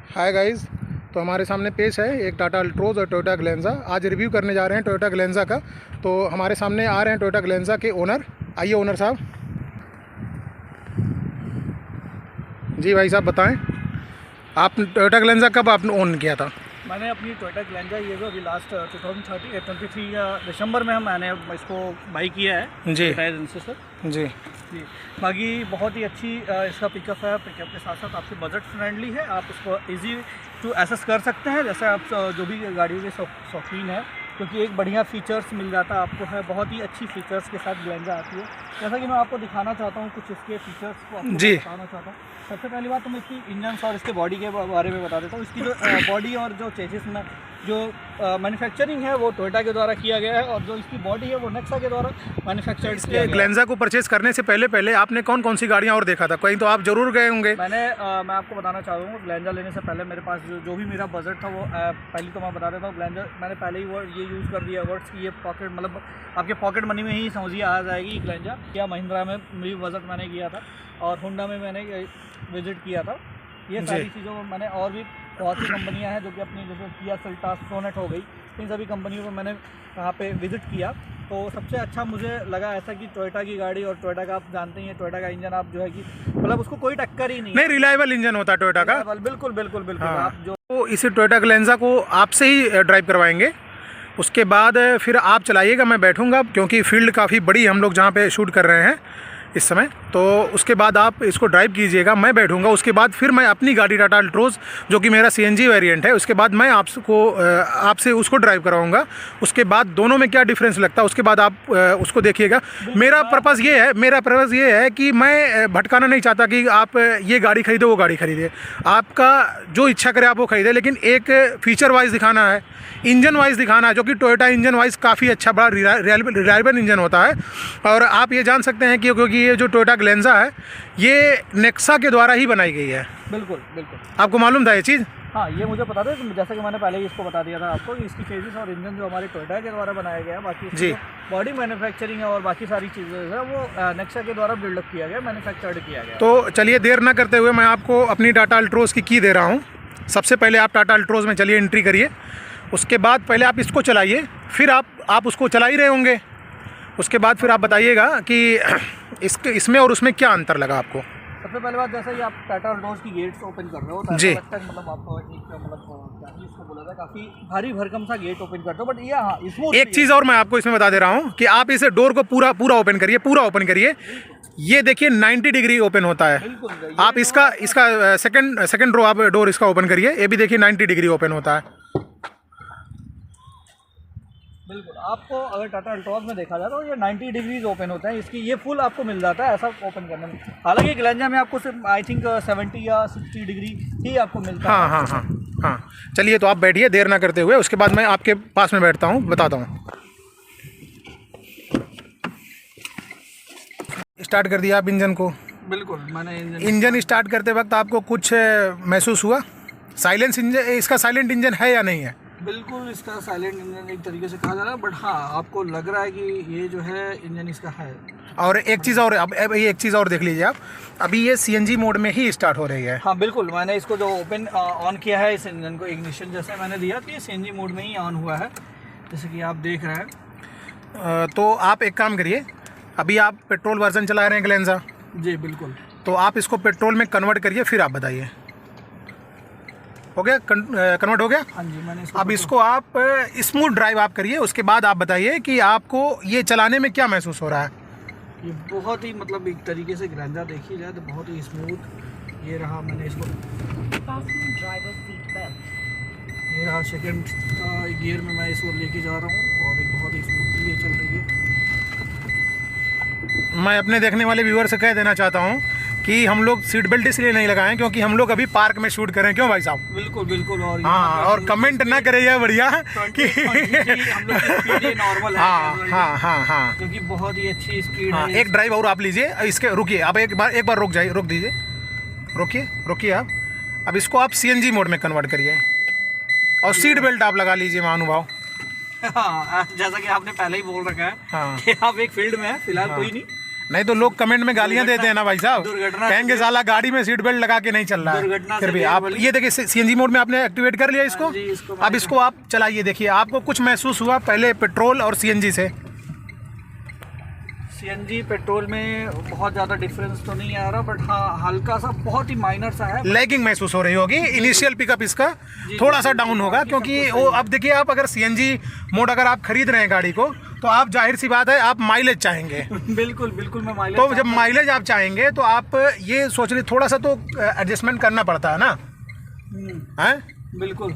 Hi guys. तो हमारे सामने पेश है एक टाटा अल्ट्रोज और टोयोटा ग्लेंजा। आज रिव्यू करने जा रहे हैं टोयोटा ग्लेंजा का। तो हमारे सामने आ रहे हैं टोयोटा ग्लेंजा के ओनर। आइए ओनर साहब। जी भाई साहब बताएं, आप टोयोटा ग्लेंजा कब आपने ओन किया था? मैंने अपनी टोयोटा ग्लेंजा ये जो अभी लास्ट 2023 दिसंबर में मैंने इसको बाई किया है जी एजेंसी से। जी जी, बाकी बहुत ही अच्छी इसका पिकअप है। पिकअप के साथ साथ आपके बजट फ्रेंडली है, आप इसको इजी टू एसेस कर सकते हैं। जैसे आप जो भी गाड़ियों के शौकीन है, क्योंकि एक बढ़िया फीचर्स मिल जाता है आपको, है बहुत ही अच्छी फीचर्स के साथ ग्लेंजा आती है। जैसा कि मैं आपको दिखाना चाहता हूँ कुछ इसके फीचर्स को आपको जी बताना चाहता हूँ। सबसे पहली बात तो मैं इसकी इंजन और इसके बॉडी के बारे में बता देता हूँ। इसकी जो बॉडी और जो चेसिस में जो मैन्युफैक्चरिंग है वो टोयोटा के द्वारा किया गया है, और जो इसकी बॉडी है वो नेक्सा के द्वारा मैन्युफैक्चर्ड किया गया है। ग्लेंजा को परचेज करने से पहले आपने कौन कौन सी गाड़ियाँ और देखा था? कहीं तो आप जरूर गए होंगे। मैं आपको बताना चाह रहा हूँ, ग्लेंजा लेने से पहले मेरे पास जो भी मेरा बजट था वो पहले तो मैं बता देता हूँ। ग्लेंजा मैंने पहले ही वो ये यूज़ कर दिया वर्ड्स की, ये पॉकेट मतलब आपके पॉकेट मनी में ही समझिए आ जाएगी ग्लेंजा। या महिंद्रा में भी बजट मैंने किया था, और होंडा में मैंने विजिट किया था। ये सारी चीज़ों में मैंने, और भी बहुत सी कंपनियां हैं जो कि अपनी, जैसे किया सेल्टॉस, सोनेट हो गई, इन सभी कंपनियों को मैंने वहाँ पे विज़िट किया। तो सबसे अच्छा मुझे लगा ऐसा कि टोयोटा की गाड़ी, और टोयोटा का आप जानते ही हैं, टोयोटा का इंजन आप जो है कि मतलब उसको कोई टक्कर ही नहीं, रिलायबल इंजन होता है टोयोटा का। बिल्कुल बिल्कुल बिल्कुल। हाँ। आप जो तो इसे टोयोटा ग्लेंजा को आपसे ही ड्राइव करवाएंगे, उसके बाद फिर आप चलाइएगा, मैं बैठूंगा, क्योंकि फील्ड काफ़ी बड़ी हम लोग जहाँ पे शूट कर रहे हैं इस समय। तो उसके बाद आप इसको ड्राइव कीजिएगा, मैं बैठूंगा। उसके बाद फिर मैं अपनी गाड़ी टाटा अल्ट्रोज, जो कि मेरा CNG वेरिएंट है, उसके बाद मैं आपसे उसको ड्राइव कराऊंगा। उसके बाद दोनों में क्या डिफरेंस लगता है उसके बाद आप उसको देखिएगा। मेरा पर्पज़ ये है कि मैं भटकाना नहीं चाहता कि आप ये गाड़ी खरीदो वो गाड़ी खरीदे। आपका जो इच्छा करे आप वो खरीदे, लेकिन एक फीचर वाइज दिखाना है, इंजन वाइज दिखाना है, जो कि टोयोटा इंजन वाइज काफ़ी अच्छा, बड़ा रिलायबल इंजन होता है। और आप ये जान सकते हैं कि क्योंकि ये जो टोयोटा ग्लेंजा है ये नेक्सा के द्वारा ही बनाई गई है। बिल्कुल बिल्कुल। आपको मालूम था ये चीज़? हाँ, ये मुझे पता था, जैसा कि मैंने पहले ही इसको बता दिया था आपको कि इसकी चेसिस और इंजन जो हमारे टोयोटा के द्वारा बनाया गया है, बाकी जी बॉडी मैन्युफैक्चरिंग है और बाकी सारी चीज़ें है वो नेक्सा के द्वारा बिल्डअप किया गया, मैन्युफैक्चर्ड किया गया। तो चलिए देर ना करते हुए मैं आपको अपनी टाटा अल्ट्रोज की दे रहा हूँ। सबसे पहले आप टाटा अल्ट्रोज में चलिए, एंट्री करिए। उसके बाद पहले आप इसको चलाइए, फिर आप उसको चला ही रहे होंगे। उसके बाद फिर आप बताइएगा कि इसमें और उसमें क्या अंतर लगा आपको। सबसे पहले बात, जैसा कि आप टाटा अल्ट्रोज की गेट्स ओपन कर रहे हो तो जी, लगता है मतलब आपको इसको बोला था काफ़ी भारी भरकम सा गेट ओपन करते हो, बट ये हाँ इसमें एक चीज़ और मैं आपको इसमें बता दे रहा हूँ कि आप इसे डोर को पूरा ओपन करिए। ये देखिए 90 डिग्री ओपन होता है। आप इसका सेकंड रो आप डोर इसका ओपन करिए, ये भी देखिए 90 डिग्री ओपन होता है। बिल्कुल, आपको अगर टाटा अल्ट्रोज में देखा जाए तो ये 90 डिग्रीज ओपन होता है, इसकी ये फुल आपको मिल जाता है ऐसा ओपन करने में। हालांकि ग्लेंजा में आपको सिर्फ आई थिंक 70 या 60 डिग्री ही आपको मिलता है। हाँ। चलिए तो आप बैठिए देर ना करते हुए, उसके बाद मैं आपके पास में बैठता हूँ, बताता हूँ। स्टार्ट कर दिया आप इंजन को? बिल्कुल, मैंने इंजन स्टार्ट करते वक्त आपको कुछ महसूस हुआ? साइलेंस इंजन, इसका साइलेंट इंजन है या नहीं है? बिल्कुल, इसका साइलेंट इंजन एक तरीके से कहा जा रहा है, बट हाँ आपको लग रहा है कि ये जो है इंजन इसका है। और एक चीज़ और, अब एक चीज़ और देख लीजिए आप, अभी ये CNG मोड में ही स्टार्ट हो रही है। हाँ बिल्कुल, मैंने इसको जो ओपन ऑन किया है इस इंजन को, इग्निशन जैसे मैंने दिया तो ये CNG मोड में ही ऑन हुआ है, जैसे कि आप देख रहे हैं। तो आप एक काम करिए, अभी आप पेट्रोल वर्जन चला रहे हैं ग्लेंजा। जी बिल्कुल। तो आप इसको पेट्रोल में कन्वर्ट करिए, फिर आप बताइए। हो गया? कन्वर्ट हो गया? हाँ जी, मैंने अब इसको आप स्मूथ ड्राइव आप करिए, उसके बाद आप बताइए कि आपको ये चलाने में क्या महसूस हो रहा है। ये बहुत ही मतलब एक तरीके से ग्लेंजा देखी जाए तो बहुत ही स्मूथ ये रहा। मैंने इसको ये रहा सेकंड गियर में मैं इसको लेके जा रहा हूँ, और बहुत ही स्मूथली ये चल रही है। मैं अपने देखने वाले व्यूअर से कह देना चाहता हूँ कि हम लोग सीट बेल्ट इसलिए नहीं लगाएं क्योंकि हम लोग अभी पार्क में शूट करें। क्यों भाई साहब? बिल्कुल बिल्कुल। और हाँ, और कमेंट ना करे यह बढ़िया कि हम लोग की स्पीड नॉर्मल है। हाँ, क्योंकि बहुत ही अच्छी स्पीड है। एक ड्राइव और आप लीजिए, इसके रुकिए आप एक बार रुक दीजिए, रुकिए आप। अब इसको आप CNG मोड में कन्वर्ट करिए और सीट बेल्ट आप लगा लीजिए महानुभाव। हाँ, जैसा कि आपने पहले ही बोल रखा है कि आप एक फील्ड में है फिलहाल कोई नहीं। नहीं तो लोग कमेंट में गालियां देते हैं ना भाई साहब, दुर्घटना कहेंगे साला गाड़ी में सीट बेल्ट लगा के नहीं चल रहा है। फिर भी आप ये देखिए सीएनजी मोड में आपने एक्टिवेट कर लिया इसको। अब इसको आप चलाइए, देखिए आपको कुछ महसूस हुआ पहले पेट्रोल और सीएनजी से? सीएनजी पेट्रोल में बहुत ज़्यादा डिफरेंस तो नहीं आ रहा, बट हाँ हल्का सा, बहुत ही माइनर सा है। लैगिंग महसूस हो रही होगी, इनिशियल पिकअप इसका थोड़ा सा डाउन होगा, क्योंकि वो अब देखिए आप अगर सीएनजी मोड अगर आप खरीद रहे हैं गाड़ी को, तो आप जाहिर सी बात है आप माइलेज चाहेंगे। बिल्कुल बिल्कुल, मैं माइलेज, तो जब माइलेज आप चाहेंगे तो आप ये सोच रहे थोड़ा सा तो एडजस्टमेंट करना पड़ता है ना। हैं? बिल्कुल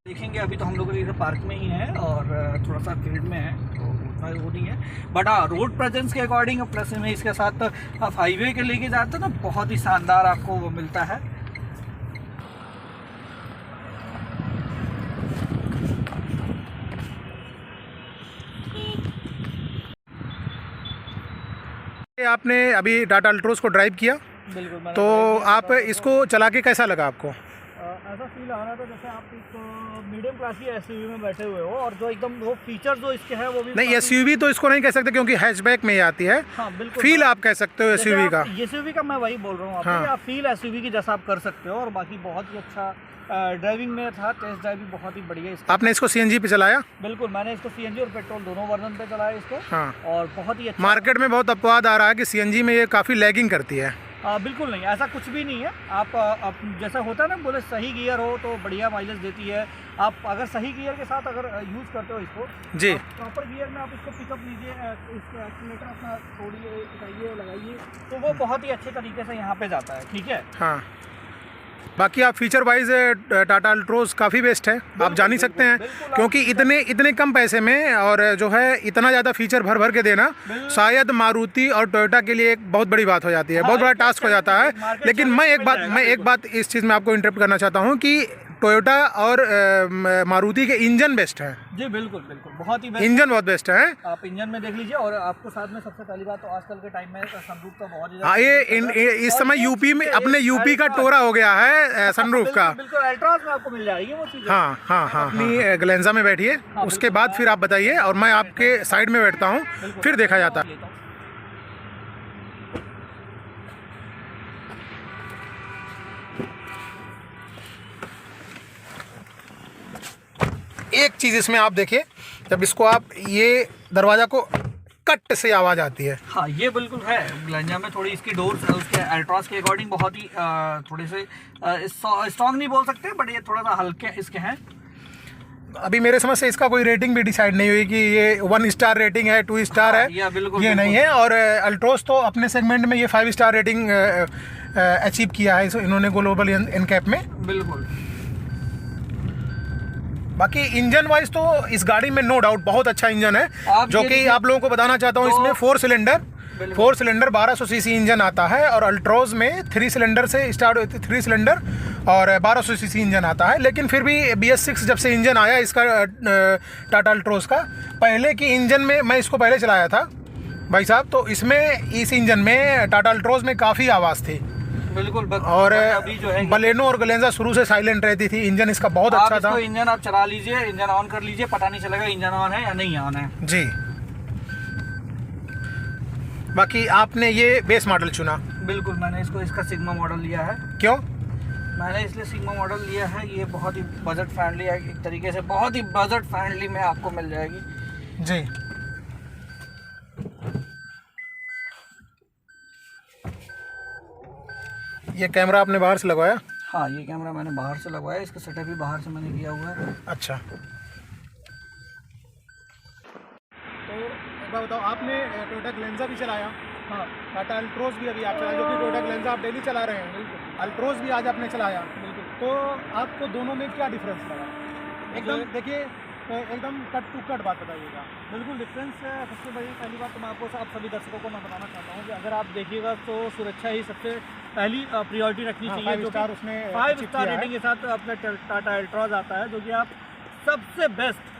देखेंगे, अभी तो हम लोग इधर पार्क में ही है और थोड़ा सा फील्ड में है, तो उतना वो नहीं है, बट हाँ रोड प्रेजेंस के अकॉर्डिंग प्लस में इसके साथ आप हाईवे के लेके जाते हो ना, बहुत ही शानदार आपको वो मिलता है। आपने अभी टाटा अल्ट्रोज को ड्राइव किया, बिल्कुल, तो आप इसको चला के कैसा लगा आपको? ऐसा फील आ रहा था जैसे आप एक मीडियम क्लास की एसयूवी में बैठे हुए हो, और जो एकदम वो फीचर जो इसके हैं वो भी नहीं, एसयूवी तो इसको नहीं कह सकते क्योंकि हैचबैक में ही आती है। हाँ बिल्कुल, फील आप कह सकते हो एसयूवी का। एसयूवी का मैं वही बोल रहा हूँ आपको, हाँ। आप फील एसयूवी की जैसा आप कर सकते हो, और बाकी बहुत ही अच्छा ड्राइविंग में था, टेस्ट ड्राइव भी बहुत ही बढ़िया इसका। आपने इसको सीएनजी पे चलाया? बिल्कुल, मैंने इसको सीएनजी और पेट्रोल दोनों वर्जन पे चलाया इसको। हाँ। और बहुत ही अच्छा। मार्केट में बहुत अपवाद आ रहा है कि सीएनजी में ये काफ़ी लैगिंग करती है। बिल्कुल नहीं, ऐसा कुछ भी नहीं है। आप जैसा होता है ना, बोले सही गियर हो तो बढ़िया माइलेज देती है। आप अगर सही गियर के साथ अगर यूज़ करते हो इसको जी, प्रॉपर गियर में आप इसको पिकअप लीजिए, इसको एक्सीलेटर अपना छोड़िए, उठाइए, लगाइए, तो वो बहुत ही अच्छे तरीके से यहाँ पे जाता है। ठीक है। हाँ, बाकी आप फीचर वाइज टाटा अल्ट्रोज काफ़ी बेस्ट है, आप जान ही सकते हैं, क्योंकि इतने कम पैसे में और जो है इतना ज़्यादा फीचर भर भर के देना शायद मारुति और टोयोटा के लिए एक बहुत बड़ी बात हो जाती है, बहुत बड़ा टास्क हो जाता है। लेकिन मैं एक बात इस चीज़ में आपको इंटरप्ट करना चाहता हूँ कि टोयोटा और मारुति के इंजन बेस्ट हैं। जी बिल्कुल बिल्कुल, बहुत ही बेस्ट इंजन बहुत बेस्ट है। आप इंजन में देख लीजिए, और आपको साथ में सबसे पहली बात तो आजकल के टाइम में सनरूफ का बहुत ही हाँ, ये इस समय यूपी में, अपने यूपी का टोरा हो गया है सनरूफ का। बिल्कुल, अल्ट्रास में आपको मिल जाएगी वो चीज़। हाँ हाँ हाँ, अपनी ग्लेंजा में बैठिए, उसके बाद फिर आप बताइए, और मैं आपके साइड में बैठता हूँ, फिर देखा जाता है। एक चीज़ इसमें आप देखिए, जब इसको आप ये दरवाज़ा को कट से आवाज़ आती है। हाँ ये बिल्कुल है, ग्लेंजा में थोड़ी इसकी डोर्स उसके अल्ट्रास के अकॉर्डिंग बहुत ही थोड़े से स्ट्रॉन्ग नहीं बोल सकते, बट ये थोड़ा सा हल्के इसके हैं। अभी मेरे समझ से इसका कोई रेटिंग भी डिसाइड नहीं हुई कि ये 1 स्टार रेटिंग है, 2 स्टार है, ये बिल्कुल ये नहीं है। और अल्ट्रोज तो अपने सेगमेंट में ये 5 स्टार रेटिंग अचीव किया है इन्होंने ग्लोबल एनकैप में। बिल्कुल। बाकी इंजन वाइज तो इस गाड़ी में नो डाउट बहुत अच्छा इंजन है, जो कि आप लोगों को बताना चाहता हूँ, इसमें 4 सिलेंडर 1200 सीसी इंजन आता है, और अल्ट्रोज में 3 सिलेंडर से स्टार्ट होती है, 3 सिलेंडर और 1200 सीसी इंजन आता है। लेकिन फिर भी BS6 जब से इंजन आया इसका टाटा अल्ट्रोज का, पहले की इंजन में मैं इसको पहले चलाया था भाई साहब, तो इसमें इस इंजन में टाटा अल्ट्रोज में काफ़ी आवाज़ थी। बिल्कुल। और अभी जो है बलेनो और ग्लेंजा शुरू से साइलेंट रहती थी, इंजन इसका बहुत अच्छा था। इंजन आप चला लीजिए, इंजन ऑन कर लीजिए, पता नहीं चलेगा इंजन ऑन है या नहीं ऑन है। जी। बाकी आपने ये बेस मॉडल चुना? बिल्कुल, मैंने इसका सिग्मा मॉडल लिया है। क्यों? मैंने इसलिए सिग्मा मॉडल लिया है, ये बहुत ही बजट फ्रेंडली है, एक तरीके से बहुत ही बजट फ्रेंडली में आपको मिल जाएगी। जी। ये कैमरा आपने बाहर से लगवाया? हाँ, ये कैमरा मैंने बाहर से लगवाया, इसका सेटअप भी बाहर से मैंने किया हुआ है। अच्छा, तो एक बात बताओ, आपने टोयोटा ग्लेंजा भी चलाया? हाँ। टाटा अल्ट्रोज भी अभी आप चलाए, जो कि टोयोटा ग्लेंजा आप डेली चला रहे हैं, अल्ट्रोज भी आज आपने चलाया। बिल्कुल। तो आपको दोनों में क्या डिफरेंस लगा? एकदम देखिए, एकदम कट टू कट बात बताइएगा। बिल्कुल डिफरेंस है। सबसे बड़ी पहली बात तो मैं आपको आप सभी दर्शकों को मैं बताना चाहता हूँ कि अगर आप देखिएगा तो सुरक्षा ही सबसे पहली प्रायोरिटी रखनी चाहिए। 5 स्टार उसने 5 स्टार रेटिंग के साथ अपना टाटा अल्ट्रोज आता है, जो कि आप सबसे बेस्ट।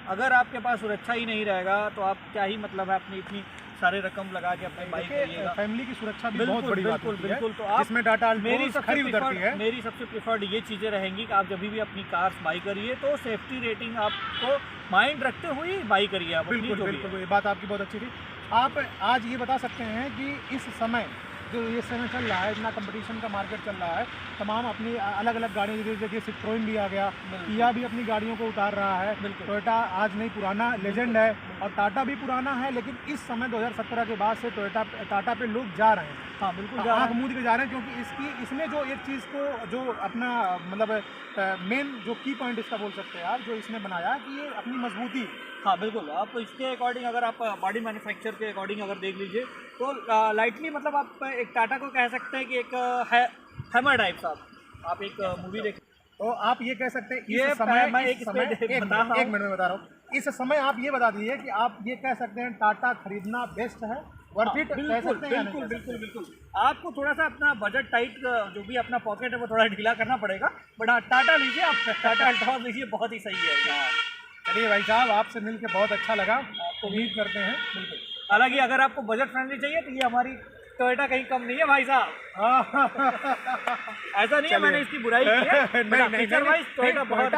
अगर आपके पास सुरक्षा ही नहीं रहेगा तो आप क्या ही मतलब है अपनी इतनी सारे रकम लगा के अपनी बाइक करिएगा। फैमिली की सुरक्षा भी बहुत बड़ी बात होती है। बिल्कुल। तो आप इसमें टाटा अल्ट्रोज खरी उतरती है। मेरी सबसे प्रिफर्ड ये चीज़ें रहेंगी कि आप जब भी अपनी कार बाई करिए तो सेफ्टी रेटिंग आपको माइंड रखते हुए बाई करिए आप। बिल्कुल, ये बात आपकी बहुत अच्छी थी। आप आज ये बता सकते हैं कि इस समय जो ये समय चल रहा है, इतना कंपटीशन का मार्केट चल रहा है, तमाम अपनी अलग अलग गाड़ियाँ, जैसे सिट्रोइन भी आ गया, किया भी अपनी गाड़ियों को उतार रहा है, टोयोटा आज नहीं पुराना लेजेंड है, और टाटा भी पुराना है, लेकिन इस समय 2017 के बाद से टाटा पे लोग जा रहे हैं। हाँ बिल्कुल, आँख मूंद के जा रहे हैं, क्योंकि इसने जो एक चीज़ को जो अपना मतलब मेन जो की पॉइंट इसका बोल सकते हैं आप, जो इसने बनाया कि ये अपनी मजबूती। हाँ बिल्कुल, आप इसके अकॉर्डिंग अगर आप बॉडी मैन्युफैक्चर के अकॉर्डिंग अगर देख लीजिए तो लाइटली मतलब आप एक टाटा को कह सकते हैं कि एक है हैमर टाइप साहब। आप एक मूवी देख, तो आप ये कह सकते हैं ये इस समय मैं एक मिनट में बता रहा हूँ, इस समय आप ये बता दीजिए कि आप ये कह सकते हैं टाटा खरीदना बेस्ट है, वर्थ इट कह सकते हैं? बिल्कुल बिल्कुल बिल्कुल। आपको थोड़ा सा अपना बजट टाइट, जो भी अपना पॉकेट है वो थोड़ा ढीला करना पड़ेगा, बट हाँ टाटा लीजिए, आप टाटा अल्ट्रॉज लीजिए, बहुत ही सही है। चलिए भाई साहब, आपसे मिलकर बहुत अच्छा लगा, उम्मीद करते हैं। बिल्कुल, हालांकि अगर आपको बजट फ्रेंडली चाहिए तो ये हमारी टोयोटा कहीं कम नहीं है भाई साहब। ऐसा नहीं है मैंने इसकी बुराई की है, फीचर वाइज टोयोटा बहुत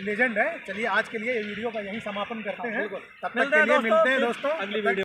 लेजेंड है। चलिए आज के लिए ये वीडियो का यहीं समापन करते हैं, तब तक मिलते के लिए हैं मिलते हैं दोस्तों अगली वीडियो।